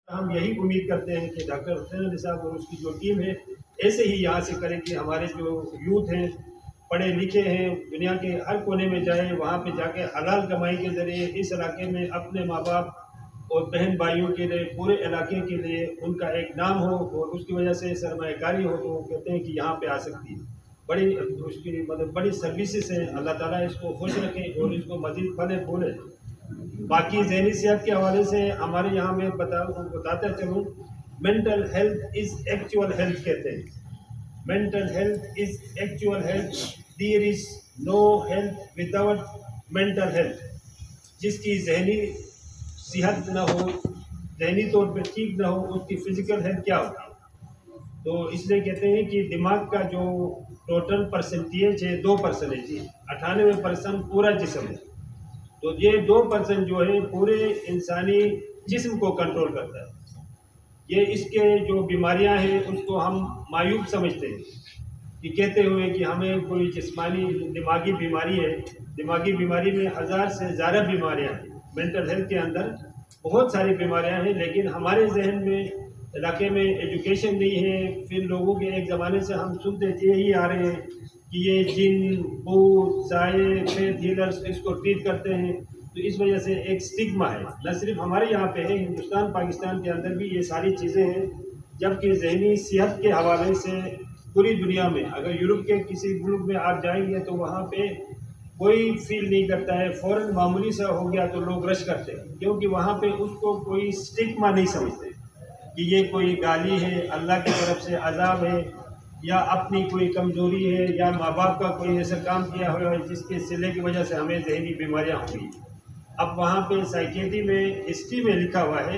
हम यही उम्मीद करते हैं कि डॉक्टर हुसैन अली साहब और उसकी जो टीम है ऐसे ही यहाँ से करें कि हमारे जो यूथ हैं, पढ़े लिखे हैं, दुनिया के हर कोने में जाएं, वहाँ पे जाके हलाल कमाई के ज़रिए इस इलाके में अपने माँ बाप और बहन भाइयों के लिए, पूरे इलाके के लिए उनका एक नाम हो और उसकी वजह से सरमायाकारी हो। तो वो कहते हैं कि यहाँ पे आ सकती है। बड़ी उसकी मतलब बड़ी सर्विसेज हैं। अल्लाह ताला इसको खुश रखे और इसको मज़ीद फले फूले। बाकी ज़हनी सेहत के हवाले से हमारे यहाँ मैं बताता चलूँ, mental health is actual health कहते हैं। Mental health is actual health, there is no health without mental health. जिसकी जहनी सेहत ना हो, जहनी तौर पर ठीक ना हो, उसकी फ़िज़िकल हेल्थ क्या होगी। तो इसलिए कहते हैं कि दिमाग का जो टोटल परसेंटेज है 2% जी, 98% पूरा जिस्म है। तो ये 2% जो है पूरे इंसानी जिस्म को कंट्रोल करता है। ये इसके जो बीमारियां हैं उसको हम मायूब समझते हैं कि कहते हुए कि हमें कोई जिस्मानी दिमागी बीमारी है। दिमागी बीमारी में 1000 से ज़्यादा बीमारियां हैं। मेंटल हेल्थ के अंदर बहुत सारी बीमारियां हैं, लेकिन हमारे जहन में इलाके में एजुकेशन नहीं है। फिर लोगों के एक ज़माने से हम सुनते यही आ रहे हैं कि ये जिन, भूत, साए, फेथ हीलर्स इसको ट्रीट करते हैं। तो इस वजह से एक स्टिग्मा है, न सिर्फ हमारे यहाँ पे है, हिंदुस्तान पाकिस्तान के अंदर भी ये सारी चीज़ें हैं। जबकि जहनी सेहत के हवाले से पूरी दुनिया में, अगर यूरोप के किसी मुल्क में आप जाएंगे तो वहाँ पे कोई फील नहीं करता है। फ़ौरन मामूली सा हो गया तो लोग रश करते हैं, क्योंकि वहाँ पे उसको कोई स्टिग्मा नहीं समझते कि ये कोई गाली है, अल्लाह की तरफ से अजाब है, या अपनी कोई कमज़ोरी है, या माँ बाप का कोई ऐसा काम किया हुआ है जिसके सिले की वजह से हमें जहनी बीमारियाँ हुई। अब वहाँ पे साइकेट्री में, हिस्ट्री में लिखा हुआ है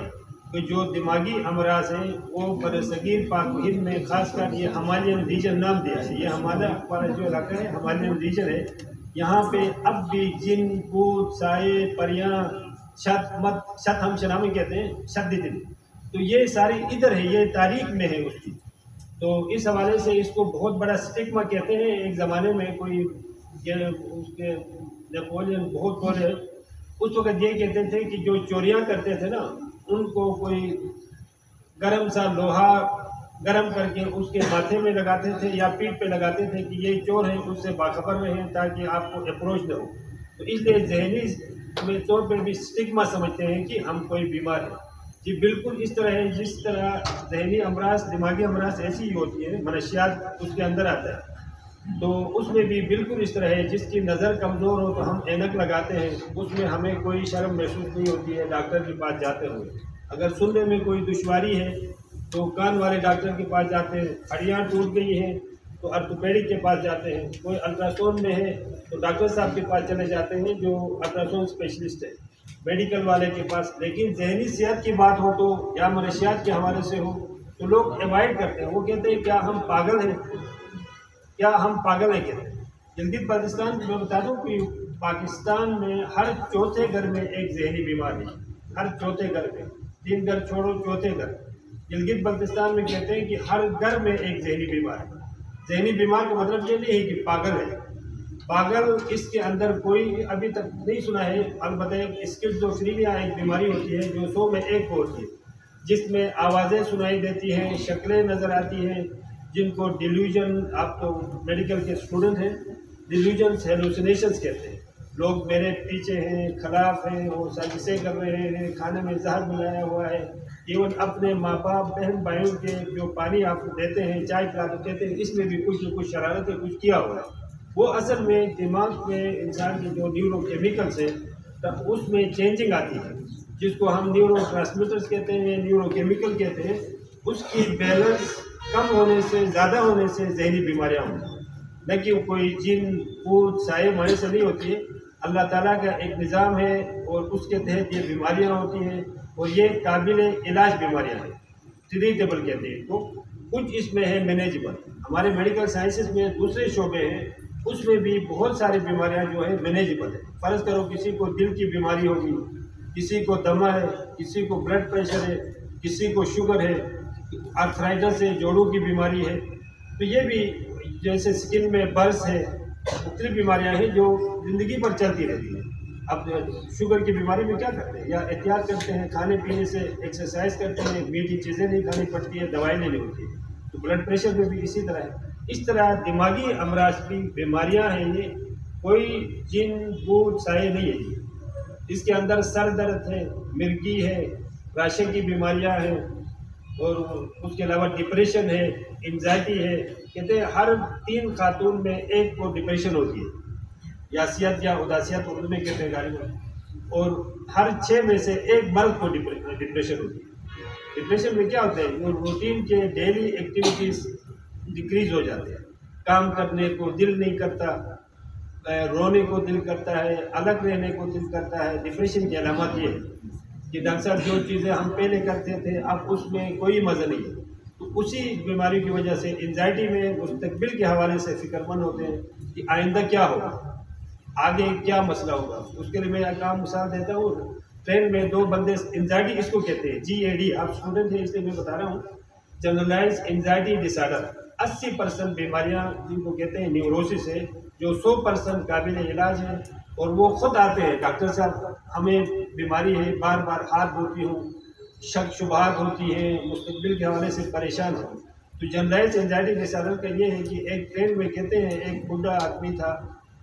कि जो दिमागी अमराज हैं वो बरसगीर पाक हिंद में, खासकर ये हिमालयन रीजन नाम दिया है। ये हमारा जो इलाका है हिमालयन रीजन है। यहाँ पे अब भी जिन, भूत, साए, परियां, शत हम शनामी कहते हैं, शद दिन, तो ये सारी इधर है, ये तारीख में है उसकी। तो इस हवाले से इसको बहुत बड़ा स्टिग्मा कहते हैं। एक ज़माने में कोई उसके नेपोलियन बहुत बोले, उस वक्त ये कहते थे कि जो चोरियां करते थे ना, उनको कोई गर्म सा लोहा गर्म करके उसके माथे में लगाते थे या पीठ पे लगाते थे कि ये चोर है, उससे बाखबर रहें ताकि आपको अप्रोच न हो। तो इसलिए जहनी में तौर पर भी स्टिग्मा समझते हैं कि हम कोई बीमार है। जी बिल्कुल इस तरह है, जिस तरह जहनी अमराज, दिमागी अमराज ऐसी ही होती है, मनशियात उसके अंदर आता है। तो उसमें भी बिल्कुल इस तरह है, जिसकी नज़र कमज़ोर हो तो हम ऐनक लगाते हैं, उसमें हमें कोई शर्म महसूस नहीं होती है डॉक्टर के पास जाते हुए। अगर सुनने में कोई दुश्वारी है तो कान वाले डॉक्टर के पास जाते हैं। हड्डियाँ टूट गई हैं तो ऑर्थोपेडिक के पास जाते हैं। कोई अल्ट्रासाउंड में है तो डॉक्टर साहब के पास चले जाते हैं जो अल्ट्रासाउंड स्पेशलिस्ट है, मेडिकल वाले के पास। लेकिन जहनी सेहत की बात हो तो, या मनशियात के हवाले से हो, तो लोग अवॉइड करते हैं। वो कहते हैं क्या हम पागल हैं, क्या हम पागल हैं कहते हैं। गिलगित बाल्टिस्तान मैं बता दूं कि पाकिस्तान में हर चौथे घर में एक जहनी बीमार है। हर चौथे घर में, 3 घर छोड़ो, चौथे घर। गिलगित बाल्टिस्तान में कहते हैं कि हर घर में एक जहनी बीमार है। जहनी बीमार का मतलब ये नहीं है कि पागल है। पागल इसके अंदर कोई अभी तक नहीं सुना है। अलबत्ता स्किज़ोफ्रेनिया एक बीमारी होती है जो 100 में 1 होती है, जिसमें आवाज़ें सुनाई देती हैं, शक्लें नज़र आती हैं, जिनको डिल्यूजन, आप तो मेडिकल के स्टूडेंट हैं, डिल्यूजन हेलुसिनेशंस कहते हैं। लोग मेरे पीछे हैं, खिलाफ हैं, वो साजिशें कर रहे हैं, खाने में जहर मिलाया हुआ है। इवन अपने माँ बाप, बहन भाइयों के जो पानी आप देते हैं, चाय पिलाते, कहते हैं इसमें भी कुछ न कुछ शरारत है, कुछ किया हुआ है। वो असल में दिमाग में इंसान के जो न्यूरोकेमिकल्स है, तब उसमें चेंजिंग आती है, जिसको हम न्यूरो ट्रांसमीटर्स कहते हैं, न्यूरोकेमिकल कहते हैं। उसकी बैलेंस कम होने से, ज़्यादा होने से जहनी बीमारियाँ होती हैं। न कि कोई जिन, भूत, साए हमारे से नहीं होती है। अल्लाह ताला का एक निज़ाम है और उसके तहत ये बीमारियाँ होती हैं, और ये काबिल इलाज बीमारियाँ हैं, ट्रीटेबल कहते हैं इनको। कुछ इसमें है मैनेजेबल। हमारे मेडिकल साइंसेस में दूसरे शोबे हैं, उसमें भी बहुत सारी बीमारियाँ जो है मैनेजेबल है। फ़र्ज़ करो किसी को दिल की बीमारी होगी, किसी को दमा है, किसी को ब्लड प्रेशर है, किसी को शुगर है, आर्थराइटिस है, जोड़ों की बीमारी है। तो ये भी जैसे स्किन में बर्स है, मुख्तलिफ बीमारियाँ हैं जो ज़िंदगी भर चलती रहती हैं। अब शुगर की बीमारी में क्या करते हैं, या एहतियात करते हैं, खाने पीने से, एक्सरसाइज करते हैं, मीठी चीज़ें नहीं खानी पड़ती है, दवाई लेनी होती है। तो ब्लड प्रेशर में भी इसी तरह है। इस तरह दिमागी अमराज की बीमारियां हैं ये, कोई जिन भूत साए नहीं है ये। इसके अंदर सर दर्द है, मिर्गी है, राशन की बीमारियां हैं, और उसके अलावा डिप्रेशन है, एंजाइटी है। कहते हैं हर 3 खातून में एक को डिप्रेशन होती है, यासियत या उदासियत उर्दू में कहते हैं गालिबा, और हर 6 में से एक मर्द को डिप्रेशन होती है। डिप्रेशन में क्या होता है, वो रूटीन के डेली एक्टिविटीज़ डिक्रीज हो जाते हैं, काम करने को दिल नहीं करता, रोने को दिल करता है, अलग रहने को दिल करता है। डिप्रेशन की अलामत ये है कि डॉक्टर साहब जो चीज़ें हम पहले करते थे अब उसमें कोई मज़ा नहीं है। तो उसी बीमारी की वजह से एंजाइटी में मुस्तकबिल के हवाले से फिक्रमंद होते हैं कि आइंदा क्या होगा, आगे क्या मसला होगा। उसके लिए मैं एक काम मिसाल देता हूँ। ट्रेन में 2 बंदे, एंजाइटी इसको कहते हैं, GAD, आप स्टूडेंट हैं इसलिए मैं बता रहा हूँ, जनरलाइज एंजाइटी डिसऑर्डर। 80% बीमारियाँ जिनको कहते हैं न्यूरोसिस है, जो 100% काबिल इलाज है, और वो खुद आते हैं, डॉक्टर साहब हमें बीमारी है, बार बार हाथ धोती हूँ, शक शुबहात होती है, मुस्तकबिल के हवाले से परेशान हूँ। तो जनरलाइज एंजाइटी डिसऑर्डर का ये है कि एक ट्रेन में कहते हैं एक बूढ़ा आदमी था,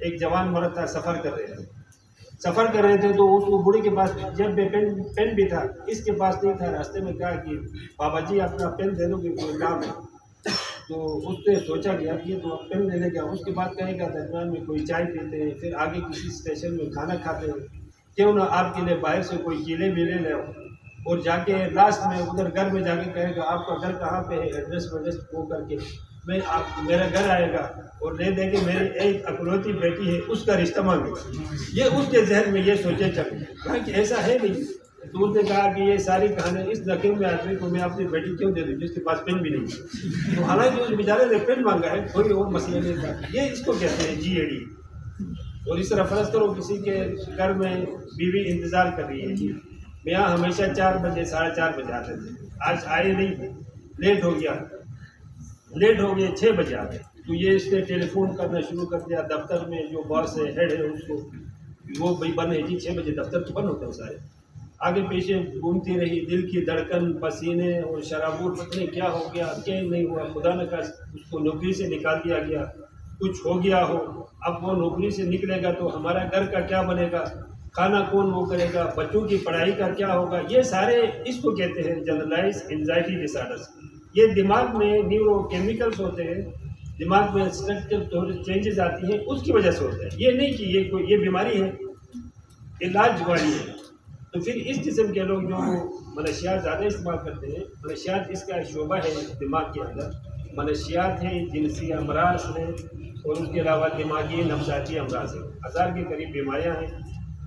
एक जवान मर्द था, सफ़र कर रहे थे तो उसको बूढ़े के पास जब पेन भी था, इसके पास नहीं था। रास्ते में कहा कि बाबा जी अपना पेन दे दो कि कोई काम है। तो उसने सोचा कि अब ये तो पेन लेने गया, उसके बाद कहेगा दरमियान में कोई चाय पीते हैं, फिर आगे किसी स्टेशन में खाना खाते हैं, क्यों ना आपके लिए बाहर से कोई केले भी ले ले, और जाके लास्ट में उधर घर में जाके कहेगा आपका घर कहाँ पे है, एड्रेस वड्रेस वो करके मैं आप मेरा घर आएगा और ले देंगे, मेरी एक अकलौती बेटी है उसका रिश्ता मांगे। ये उसके जहन में ये सोचे चले, कहा कि ऐसा है नहीं। तो उसने कहा कि ये सारी कहानी इस नकीम में आदमी को मैं अपनी बेटी क्यों दे दूँ जिसके पास पेन भी नहीं है। तो हालांकि उस बेचारे ने पेन मांगा है, कोई और मसला नहीं था। ये इसको कहते हैं GAD। और इस तरह फर्ज करो किसी के घर में बीवी इंतज़ार कर रही है, मैं यहाँ हमेशा 4 बजे 4:30 बजे आते थे, आज आए नहीं, लेट हो गया 6 बजे आ गए। तो ये इसने टेलीफोन करना शुरू कर दिया, दफ्तर में जो बॉस है, हेड है, उसको वो भाई बंद है जी, 6 बजे दफ्तर तो बंद होता है सारे। आगे पीछे घूमती रही, दिल की धड़कन, पसीने और शराबूर, पता नहीं क्या हो गया, क्या नहीं हुआ, खुदा न कर उसको नौकरी से निकाल दिया गया, कुछ हो गया हो। अब वो नौकरी से निकलेगा तो हमारा घर का क्या बनेगा, खाना कौन वो करेगा, बच्चों की पढ़ाई का क्या होगा। ये सारे इसको कहते हैं जनरलाइज एंजाइटी डिसऑर्डर्स। ये दिमाग में न्यूरोकेमिकल्स होते हैं, दिमाग में स्ट्रक्चरल चेंजेस आती हैं, उसकी वजह से होता है। ये नहीं कि ये बीमारी है, इलाज वाली है। तो फिर इस किस्म के लोग जो मनशियात ज़्यादा इस्तेमाल करते हैं, मनशियात इसका शोबा है दिमाग के अंदर, मनशियात है, जिनसी अमराज है, और उसके अलावा दिमागी नफसाती अमराज है। 1000 के करीब बीमारियाँ हैं,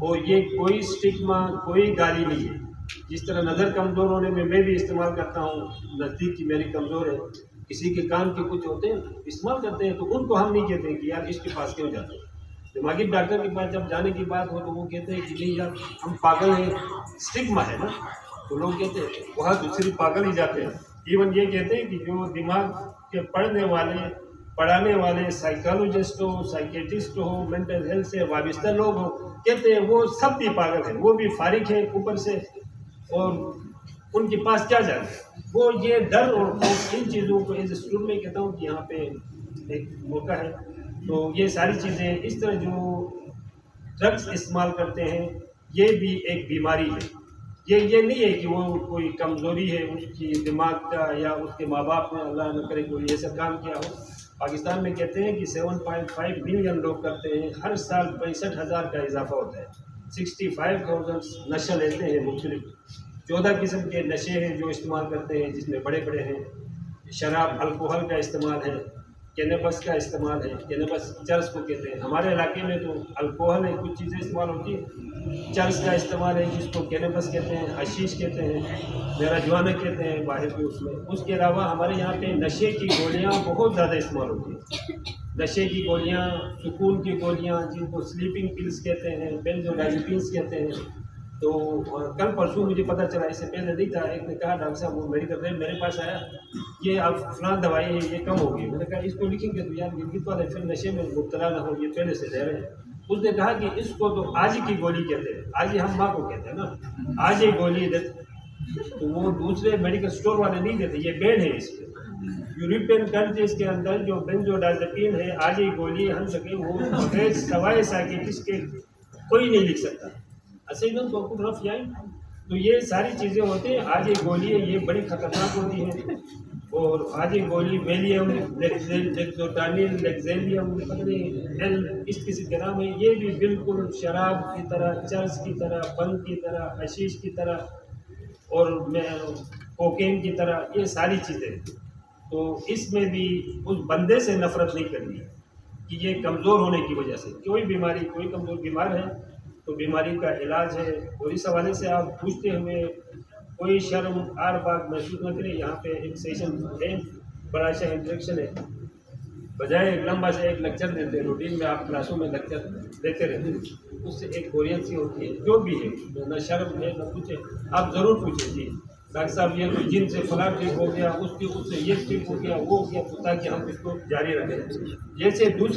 और ये कोई स्टिग्मा, कोई गाली नहीं है। जिस तरह नज़र कमज़ोर होने में मैं भी इस्तेमाल करता हूँ, नज़दीक की मेरी कमज़ोर है, किसी के कान के कुछ होते हैं इस्तेमाल करते हैं, तो उनको हम नहीं कहते हैं कि यार इसके पास क्यों जाते हैं। दिमागी डॉक्टर के पास जब जाने की बात हो तो वो कहते हैं कि नहीं यार हम पागल हैं, स्टिग्मा है ना, तो लोग कहते हैं वहाँ तो सिर्फ पागल ही जाते हैं। इवन ये कहते हैं कि जो दिमाग के पढ़ाने वाले साइकोलॉजिस्ट हो, साइकेट्रिस्ट हो, मेंटल हेल्थ से वाबस्ता लोग हो, कहते हैं वो सब भी पागल हैं, वो भी फारिग हैं ऊपर से, और उनके पास क्या जाए। वो ये डर और खौफ, इन चीज़ों को एज स्टूडेंट में कहता हूँ कि यहाँ पे एक मौका है। तो ये सारी चीज़ें, इस तरह जो ड्रग्स इस्तेमाल करते हैं, ये भी एक बीमारी है। ये नहीं है कि वो कोई कमज़ोरी है उसकी दिमाग का, या उसके माँ बाप ने अल्लाह न करे कोई ऐसा काम किया हो। पाकिस्तान में कहते हैं कि 7.5 मिलियन लोग करते हैं, हर साल 65,000 का इजाफा होता है। 65,000 नशा लेते हैं, मुख्तलिफ 14 किस्म के नशे हैं जो इस्तेमाल करते हैं, जिसमें बड़े बड़े हैं, शराब अल्कोहल का इस्तेमाल है, कैनबस का इस्तेमाल है, कैनबस चर्स को कहते हैं। हमारे इलाके में तो अल्कोहल है, कुछ चीज़ें इस्तेमाल होती है, चर्स का इस्तेमाल है जिसको कैनबस कहते हैं, हशीश कहते हैं, मैराजुआना कहते हैं बाहर के उसमें। उसके अलावा हमारे यहाँ पे नशे की गोलियाँ बहुत ज़्यादा इस्तेमाल होती हैं। नशे की गोलियाँ, सुकून की गोलियाँ, जिनको स्लीपिंग पिल्स कहते हैं, बेंजोडाइज़ेपिन्स कहते हैं। तो कल परसों मुझे पता चला, इससे पहले नहीं था, एक ने कहा डॉक्टर साहब वो मेडिकल रेप मेरे पास आया, ये अब फलां दवाई है, ये कम होगी। मैंने कहा इसको लिखेंगे तो यार गिरगित वाले फिर नशे में मुब्तला ना हो, ये पहले से ले रहे हैं। उसने कहा कि इसको तो आज ही की गोली कहते हैं, आज ही हम माँ को कहते हैं ना, आज ही गोली दे। तो वो दूसरे मेडिकल स्टोर वाले नहीं देते, ये बैन है इसमें। यूरोपियन कंट्रीज के अंदर जो बेंजोडाज़ेपिन है, आज ही गोली हम सके वो बगैर सवाए साइकियाट्रिस्ट के कोई नहीं लिख सकता। असेगन तो कुछ रफ याई, तो ये सारी चीज़ें होती हैं। आज ये गोली है, ये बड़ी खतरनाक होती है। और आज ये गोली वेलियम, लेक्सोटानिल, लेक्सेलियम, एल इस किस्म के नाम है। ये भी बिल्कुल शराब की तरह, चर्च की तरह, बंग की तरह, हशीश की तरह और कोकेन की तरह, ये सारी चीज़ें। तो इसमें भी उस बंदे से नफरत नहीं करनी कि ये कमज़ोर होने की वजह से, कोई बीमारी, कोई कमज़ोर बीमार है तो बीमारी का इलाज है। और इस हवाले से आप पूछते हुए कोई शर्म आर बात महसूस न करें। यहाँ पे एक सेशन है, बड़ा अच्छा इंटरेक्शन है, बजाय एक लंबा सा एक लेक्चर देते हैं, रूटीन में आप क्लासों में लेक्चर देते रहते हैं, उससे एक बोरियत सी होती है। जो भी है, न शर्म है न कुछ है, आप ज़रूर पूछें जी डॉक्टर साहब ये तो जिन से फलां ठीक हो गया, उससे ये ठीक हो गया, वो हो गया, ताकि हम इसको जारी रखें। जैसे दूसरी